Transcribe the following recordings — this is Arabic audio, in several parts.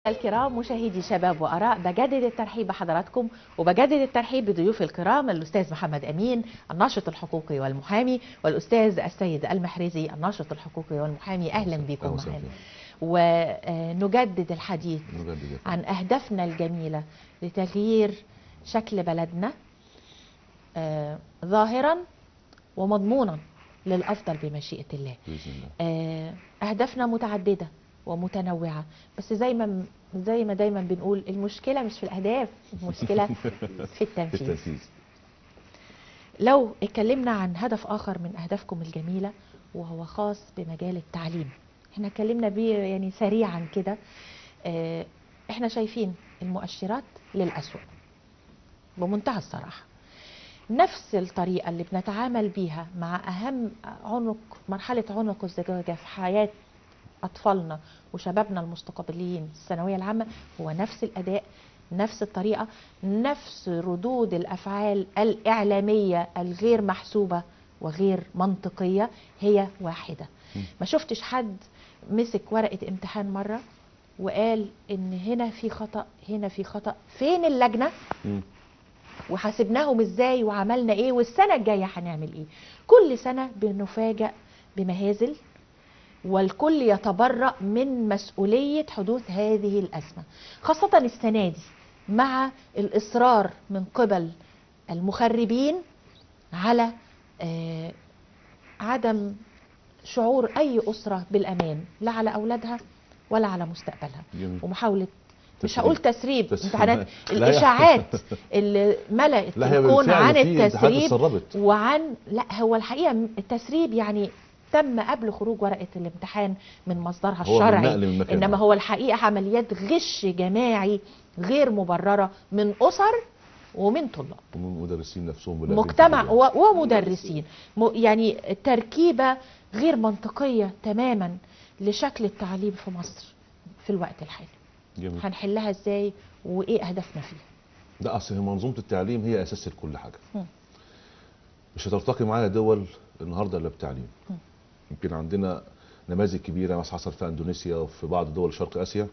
الكرام مشاهدي شباب وآراء، بجدد الترحيب بحضراتكم وبجدد الترحيب بضيوف الكرام الأستاذ محمد أمين الناشط الحقوقي والمحامي، والأستاذ السيد المحرزي الناشط الحقوقي والمحامي. أهلا بكم معنا، ونجدد الحديث عن أهدافنا الجميلة لتغيير شكل بلدنا ظاهرا ومضمونا للأفضل بمشيئة الله. أهدافنا متعددة ومتنوعة، بس زي ما دايما بنقول المشكلة مش في الأهداف، المشكلة في التنفيذ. لو اتكلمنا عن هدف آخر من أهدافكم الجميلة وهو خاص بمجال التعليم، احنا اتكلمنا بيه يعني سريعا كده. احنا شايفين المؤشرات للأسوأ بمنتهى الصراحة. نفس الطريقة اللي بنتعامل بيها مع أهم مرحلة عنق الزجاجة في حياة أطفالنا وشبابنا المستقبليين الثانوية العامة، هو نفس الأداء، نفس الطريقة، نفس ردود الأفعال الإعلامية الغير محسوبة وغير منطقية، هي واحدة. ما شفتش حد مسك ورقة امتحان مرة وقال إن هنا في خطأ، هنا في خطأ، فين اللجنة؟ وحاسبناهم ازاي وعملنا ايه والسنة الجاية هنعمل ايه؟ كل سنة بنفاجأ بمهازل، والكل يتبرأ من مسؤولية حدوث هذه الأزمة، خاصة السنة دي مع الإصرار من قبل المخربين على عدم شعور أي أسرة بالأمان، لا على أولادها ولا على مستقبلها. ومحاولة مش هقول تسريب امتحانات، الإشاعات اللي ملأت الكون عن التسريب وعن هو الحقيقة التسريب يعني تم قبل خروج ورقة الامتحان من مصدرها الشرعي، إنما هو الحقيقة عمليات غش جماعي غير مبررة من أسر ومن طلاب ومن مدرسين نفسهم، مجتمع ومدرسين، يعني تركيبة غير منطقية تماما لشكل التعليم في مصر في الوقت الحالي. جميل. هنحلها ازاي وايه اهدافنا فيها؟ ده اصل منظومه التعليم هي اساس لكل حاجه. مش هترتقي معانا دول النهارده الا بالتعليم. يمكن عندنا نماذج كبيره مثلا حصل في اندونيسيا وفي بعض دول شرق اسيا،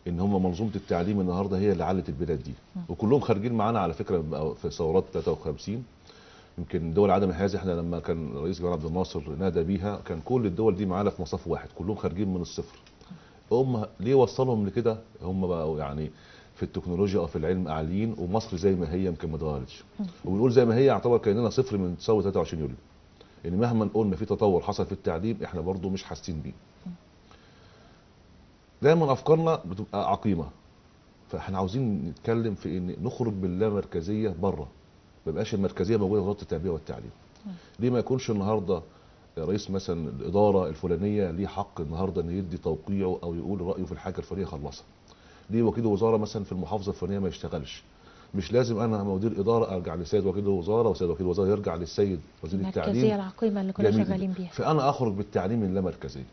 ان هم منظومه التعليم النهارده هي اللي علت البلاد دي، وكلهم خارجين معانا على فكره في ثورات 53. يمكن دول عدم الحيازه احنا لما كان رئيس جمال عبد الناصر نادى بيها كان كل الدول دي معانا في مصاف واحد، كلهم خارجين من الصفر. هم ليه وصلهم لكده؟ هم بقوا يعني في التكنولوجيا او في العلم اعلين، ومصر زي ما هي يمكن ما اتغيرتش. وبنقول زي ما هي يعتبر كاننا صفر من ثوره 23 يوليو. يعني مهما قلنا في تطور حصل في التعليم احنا برضو مش حاسين بيه. دايما افكارنا بتبقى عقيمه، فاحنا عاوزين نتكلم في ان نخرج باللامركزيه بره، ما يبقاش المركزيه موجوده في وزاره التربيه والتعليم. ليه ما يكونش النهارده رئيس مثلا الاداره الفلانيه ليه حق النهارده انه يدي توقيعه او يقول رايه في الحاجه الفلانيه يخلصها؟ ليه وكيل وزاره مثلا في المحافظه الفلانيه ما يشتغلش؟ مش لازم انا مدير اداره ارجع لسيد وكيل الوزاره وسيد وكيل الوزاره يرجع للسيد وزير التعليم. المركزيه العقيمه اللي كنا شغالين بيها. فانا اخرج بالتعليم اللامركزيه.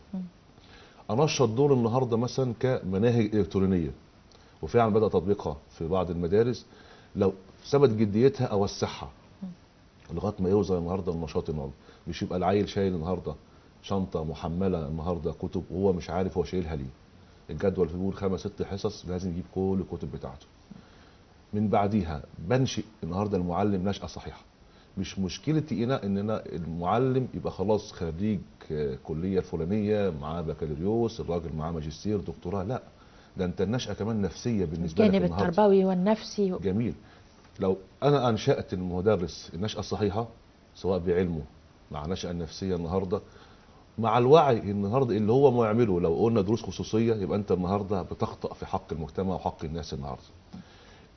انشط دور النهارده مثلا كمناهج الكترونيه، وفعلا بدا تطبيقها في بعض المدارس، لو ثبت جديتها اوسعها لغايه ما يوصل النهارده النشاط النهارده. مش يبقى العيل شايل النهارده شنطه محمله النهارده كتب وهو مش عارف هو شايلها ليه. الجدول بيقول 5 6 حصص لازم يجيب كل الكتب بتاعته. من بعديها بنشئ النهارده المعلم نشأة صحيحه. مش مشكلتي هنا اننا المعلم يبقى خلاص خريج كليه الفلانيه معاه بكالوريوس، الراجل معاه ماجستير دكتوراه، لا ده انت النشأة كمان نفسيه بالنسبه لك الجانب التربوي والنفسي جميل. لو انا انشأت المدرس النشأة الصحيحه سواء بعلمه مع النشأة النفسيه النهارده مع الوعي النهارده اللي هو ما يعمله، لو قلنا دروس خصوصيه يبقى انت النهارده بتخطئ في حق المجتمع وحق الناس النهارده.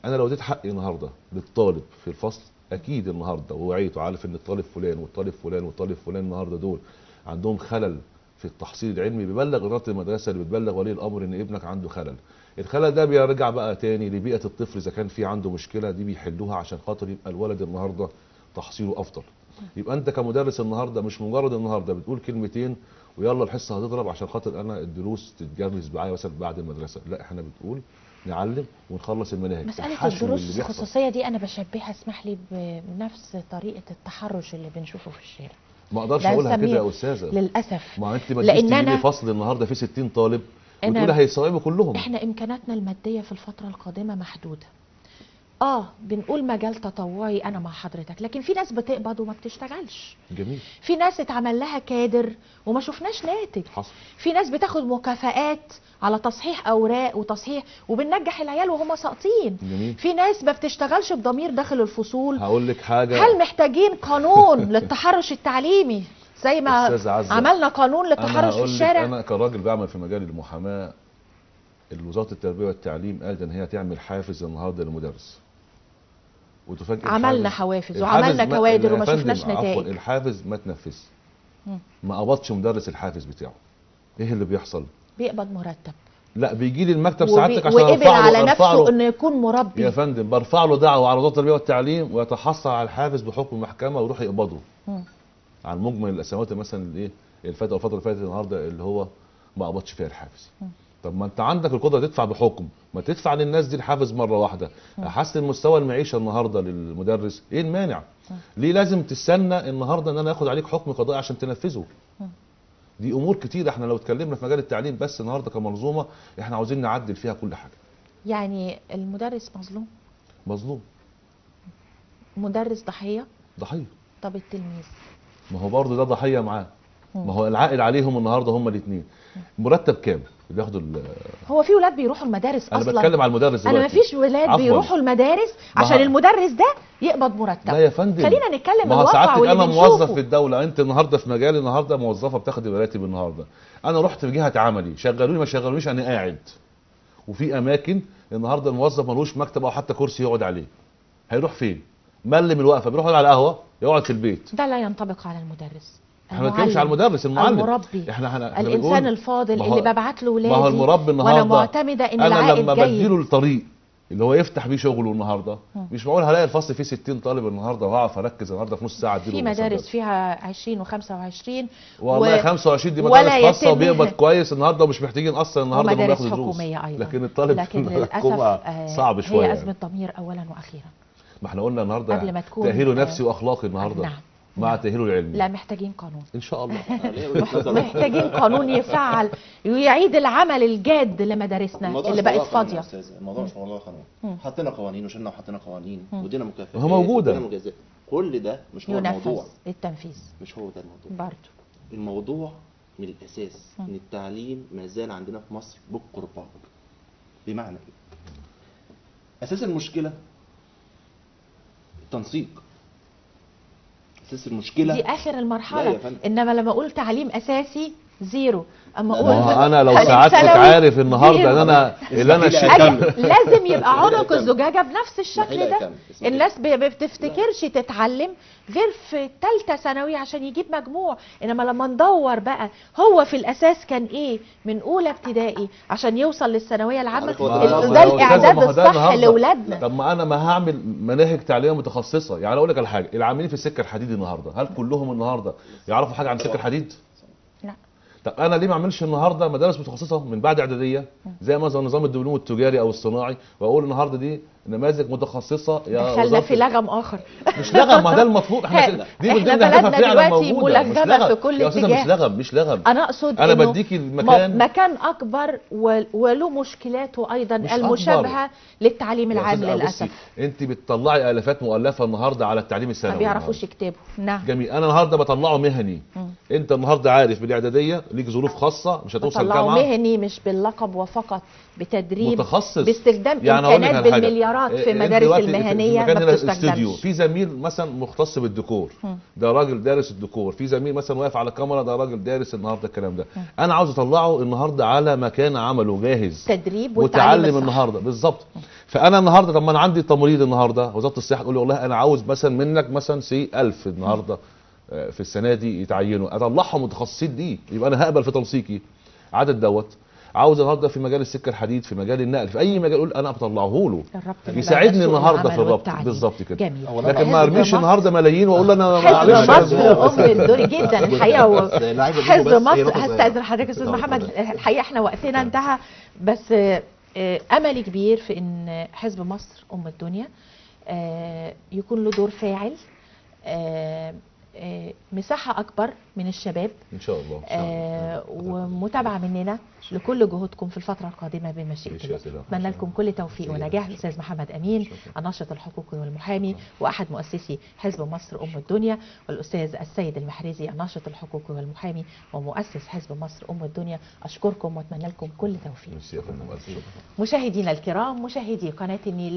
انا لو اديت حقي النهارده للطالب في الفصل اكيد النهارده ووعيت وعارف ان الطالب فلان والطالب فلان والطالب فلان النهارده دول عندهم خلل في التحصيل العلمي، بيبلغ اداره المدرسه اللي بتبلغ ولي الامر ان ابنك عنده خلل. الخلل ده بيرجع بقى تاني لبيئه الطفل، اذا كان في عنده مشكله دي بيحلوها عشان خاطر يبقى الولد النهارده تحصيله افضل. يبقى انت كمدرس النهارده مش مجرد النهارده بتقول كلمتين ويلا الحصه هتضرب عشان خاطر انا الدروس تتجرس معايا مثلا بعد المدرسه، لا احنا بنقول نعلم ونخلص المناهج. مساله الدروس الخصوصيه دي انا بشبهها اسمح لي بنفس طريقه التحرش اللي بنشوفه في الشارع. ما اقدرش اقولها كده يا استاذه للاسف، ما انت ما تجيش تجيبي فصل النهارده فيه 60 طالب وتقولي هيستوعبوا كلهم. احنا امكاناتنا الماديه في الفتره القادمه محدوده. بنقول مجال تطوعي، انا مع حضرتك، لكن في ناس بتقبض وما بتشتغلش. جميل. في ناس اتعمل لها كادر وما شفناش ناتج. حصل. في ناس بتاخد مكافآت على تصحيح اوراق وتصحيح، وبننجح العيال وهم ساقطين. جميل. في ناس ما بتشتغلش بضمير داخل الفصول. هقول لك حاجه، هل محتاجين قانون للتحرش التعليمي زي ما عملنا قانون للتحرش في الشارع؟ انا كراجل بعمل في مجال المحاماه، وزاره التربيه والتعليم قالت ان هي تعمل حافز النهارده للمدرس، وتفاجئ عملنا حوافز وعملنا كوادر وما شفناش نتائج. الحافز ما تنفذ، ما قبضش مدرس الحافز بتاعه. ايه اللي بيحصل؟ بيقبض مرتب. لا، بيجي لي المكتب سعادتك عشان وقبل على نفسه انه يكون مربي. يا فندم برفع له دعوه على وزاره التربيه والتعليم ويتحصل على الحافز بحكم المحكمه ويروح يقبضه عن مجمل السنوات مثلا الايه الفتره اللي فاتت النهارده اللي هو ما قبضش فيها الحافز. طب ما انت عندك القدره تدفع بحكم، ما تدفع للناس دي الحافز مره واحده، احسن مستوى المعيشه النهارده للمدرس، ايه المانع؟ ليه لازم تستنى النهارده ان انا اخد عليك حكم قضائي عشان تنفذه؟ دي امور كتير احنا لو اتكلمنا في مجال التعليم بس النهارده كمنظومه احنا عاوزين نعدل فيها كل حاجه. يعني المدرس مظلوم؟ مظلوم. مدرس ضحيه؟ ضحيه. طب التلميذ؟ ما هو برضه ده ضحيه معاه. ما هو العائد عليهم النهارده هم الاثنين. مرتب كام بياخدوا؟ هو في ولاد بيروحوا المدارس اصلا؟ انا بتكلم على المدرس دلوقتي. انا ما فيش ولاد بيروحوا المدارس عشان المدرس ده يقبض مرتب. لا يا فندم، خلينا نتكلم ما هو الواقع ساعتك واللي انا بنشوفه. موظف في الدوله، انت النهارده في مجالي النهارده موظفه بتاخد مراتب النهارده، انا رحت في جهه عملي شغلوني ما شغلونيش انا قاعد، وفي اماكن النهارده الموظف ملوش مكتب او حتى كرسي يقعد عليه، هيروح فين؟ مل من الوقفه بيروح يقعد على قهوه، يقعد في البيت. ده لا ينطبق على المدرس. احنا ما بنتكلمش على المدرس، المعلم، المربي، احنا الانسان الفاضل اللي ببعت له ولادي. ما هو المربي النهارده وانا معتمده ان العائد انا جيد. لما بديله الطريق اللي هو يفتح بيه شغله النهارده، مش معقول هلاقي الفصل فيه 60 طالب النهارده وهعرف اركز النهارده في نص ساعه اديله. في مدارس فيها 20 و25 والله 25 دي مدارس خاصه وبيقبض كويس النهارده ومش محتاجين اصلا النهارده انهم ياخدوا دروس. حكوميه ايضا. لكن الطالب لكن للاسف صعب شويه. هي ازمه ضمير اولا واخيرا. ما احنا قلنا النهارده قبل ما تكون تاهيله نفسي واخلاقي النهارده. نعم. مع تاهيله العلمي. لا، محتاجين قانون ان شاء الله. محتاجين قانون يفعل ويعيد العمل الجاد لمدارسنا اللي بقت فاضيه. الموضوع مش موضوع قانون، حطينا قوانين وشلنا وحطينا قوانين ودينا مكافآت هو موجوده، ودينا مجازات، كل ده مش هو الموضوع. التنفيذ مش هو ده الموضوع برضه. الموضوع من الاساس ان التعليم ما زال عندنا في مصر بالقربان. بمعنى ايه؟ اساس المشكله التنسيق. اساس المشكله دي اخر المرحله. انما لما اقول تعليم اساسي زيرو، اما اقول انا لو ساعات كنت عارف النهارده ان انا لازم يبقى عنق الزجاجه بنفس الشكل ده. الناس بتفتكرش تتعلم غير في ثالثه ثانوي عشان يجيب مجموع، انما لما ندور بقى هو في الاساس كان ايه من اولى ابتدائي عشان يوصل للثانويه العامه، ده الاعداد الصح لاولادنا. طب ما انا ما هعمل مناهج تعليميه متخصصه، يعني اقول لك على حاجه، العاملين في السكه الحديد النهارده هل كلهم النهارده يعرفوا حاجه عن سكه الحديد؟ لا. طب انا ليه ما اعملش النهارده مدارس متخصصه من بعد اعداديه زي مثلا نظام الدبلوم التجاري او الصناعي، واقول النهارده دي نماذج متخصصه يا دخلنا في لغم اخر. مش لغم، ما ده المطلوب. احنا دي بلدنا دلوقتي ملغمه في كل اتجاه. مش لغم. انا اقصد انا بديكي المكان مكان اكبر وله مشكلاته ايضا المشابهه أكبر للتعليم العام للاسف. انت بتطلعي الافات مؤلفه النهارده على التعليم الثانوي، ما بيعرفوش يكتبوا. نعم جميل. انا النهارده بطلعه مهني. انت النهارده عارف بالاعداديه ليك ظروف خاصه مش هتوصل جامعه. بطلعه مهني مش باللقب وفقط، بتدريب متخصص باستخدام امكانات بالمليارات في المدارس المهنيه ما بتستخدمش. في زميل مثلا مختص بالديكور، ده راجل دارس الديكور، في زميل مثلا واقف على الكاميرا، ده راجل دارس النهارده الكلام ده. انا عاوز اطلعه النهارده على مكان عمله جاهز، تدريب وتعلم النهارده بالظبط. فانا النهارده طب ما انا عندي تمريض النهارده، وزاره الصحه تقول لي والله انا عاوز مثلا منك مثلا 1000 النهارده في السنه دي يتعينوا، اطلعهم متخصصين دي، يبقى انا هقبل في تنسيقي عدد دوت. عاوز النهارده في مجال السكه الحديد، في مجال النقل، في اي مجال اقول انا بطلعه له يساعدني النهارده في الربط بالظبط كده. جميل. لكن ما ارميش النهارده ملايين واقول انا ما بعملش مصر الدوري جدا الحقيقه. حزب مصر، هستاذن حضرتك يا استاذ محمد، الحقيقه احنا وقتنا انتهى، بس املي كبير في ان حزب مصر الدنيا يكون له دور فاعل مساحة أكبر من الشباب ان شاء الله. إن شاء الله. ومتابعة مننا لكل جهودكم في الفترة القادمة بمشيئة الله. بمشيئة الله. أتمنى لكم كل توفيق ونجاح. الأستاذ محمد أمين، الناشط الحقوقي والمحامي وأحد مؤسسي حزب مصر أم الدنيا، والأستاذ السيد المحرزي، الناشط الحقوقي والمحامي ومؤسس حزب مصر أم الدنيا. أشكركم وأتمنى لكم كل توفيق. ميرسي يا فندم، ألف شكر. مشاهدينا الكرام، مشاهدي قناة النيل